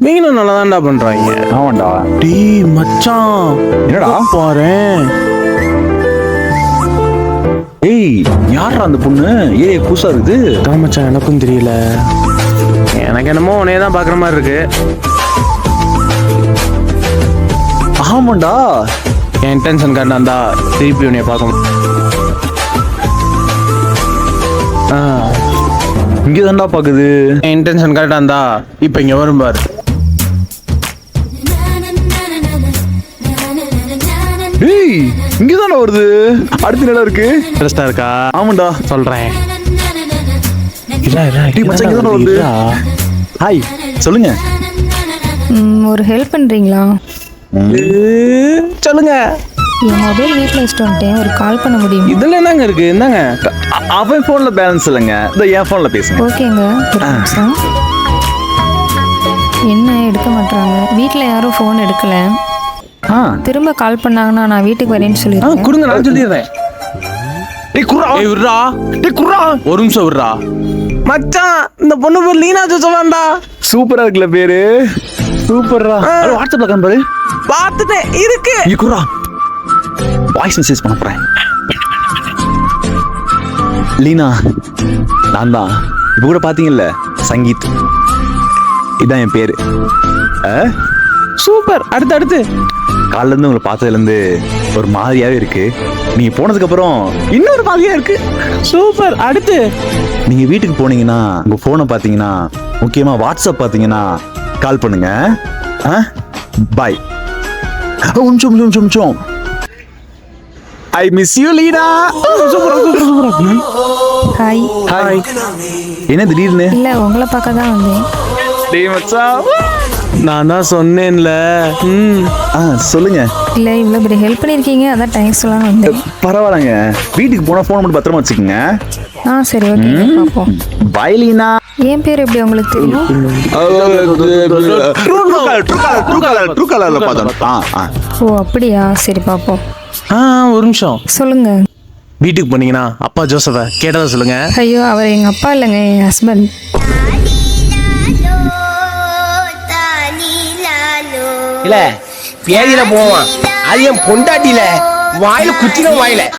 நீங்களும் நல்லா தான்டா பண்றாங்க. ஆமாண்டா. டேய் மச்சான், என்னடா பாரேன். ஏய், யாரா அந்த பொண்ணு? ஏய், புதுசா இருக்குது. அதான் மச்சான், எனக்கும் தெரியல. எனக்கு என்னமோ உன்னையே தான் பாக்குற மாதிரி இருக்கு. ஆமாண்டா. என் இன்டென்ஷன் காட்டாண்டா திருப்பி உன்னைய பார்க்கணும். இங்கே தான்டா பாக்குது. என் இன்டென்ஷன் கரெக்டாண்டா இப்ப இங்க வரும் பாரு. ஏய், இங்கே தானே வருது. அடுத்த நிலம் இருக்கு. இன்ட்ரெஸ்டா இருக்கா? ஆமாண்டா, சொல்றேன். மச்சான் இங்கே தானே வருது. ஹாய், சொல்லுங்க. ஒரு ஹெல்ப் பண்ணுறீங்களா? சொல்லுங்க. என் மொபைல் வீட்டில் வச்சுட்டு வந்துட்டேன். ஒரு கால் பண்ண முடியுமா? இதுல என்னங்க இருக்கு? என்னங்க? அவன் போன்ல பேலன்ஸ் இல்லைங்க. இந்த என் போன்ல பேசுங்க. ஓகேங்க, ஒரு நிமிஷம். என்ன எடுக்க மாட்டாங்க? வீட்டில் யாரும் ஃபோன் எடுக்கல. திரும்ப கால் பண்ணாங்கன்னா நான் வீட்டுக்கு வரேன்னு சொல்லிடுறேன். கொடுங்க, நான் சொல்லிடுறேன். ஒரு நிமிஷம் விடுறா மச்சான். இந்த பொண்ணு பேர் லீனா ஜோசவாண்டா. சூப்பரா இருக்குல்ல பேரு. சூப்பர்ரா. வாட்ஸ்அப்ல காண்பாரு. பார்த்துட்டேன் இருக்கு. குர்ரா, வாய்ஸ் மெசேஜ் பண்ண போறேன். லீனா, நான் தான். இப்ப கூட பாத்தீங்கல்ல, சங்கீத். இதான் என் பேரு. சூப்பர். அடுத்து காலைல இருந்து உங்களை பார்த்ததுல இருந்து ஒரு மாதிரியாவே இருக்கு. நீங்க போனதுக்கு அப்புறம் இன்னொரு மாதிரியா இருக்கு. சூப்பர். அடுத்து நீங்க வீட்டுக்கு போனீங்கன்னா உங்க போனை பாத்தீங்கன்னா, முக்கியமா வாட்ஸ்அப் பாத்தீங்கன்னா கால் பண்ணுங்க. பாய். நிமிஷம். I miss you Leena. Hi. Hi. என்ன திடீர்னு? இல்லை, உங்களை பார்க்க தான் வந்தேன். டேய் மச்சான், நான் தான் சொன்னேன்ல. சொல்லுங்க. இல்லை, இவ்வளோ பெரிய ஹெல்ப் பண்ணியிருக்கீங்க, அதான் டைம் சொல்லலாம் வந்தேன். பரவாயில்லங்க. வீட்டுக்கு போனா போன் மட்டும் பத்திரமா வச்சுக்கோங்க. சரி, ஓகே, பார்ப்போம். பை லீனா. என் பேர் எப்படி உங்களுக்கு தெரியும்? ஓ அப்படியா, சரி பார்ப்போம். ஒரு நிமிஷம். சொல்லுங்க. வீட்டுக்கு போனீங்கன்னா அப்பா ஜோசஃப கேட்டதா சொல்லுங்க. ஐயோ, அவர் எங்கள் அப்பா இல்லைங்க, என் ஹஸ்பண்ட். இல்ல பேதியில போவான். அது என் பொண்டாட்டியில வாயில குத்தின வாயில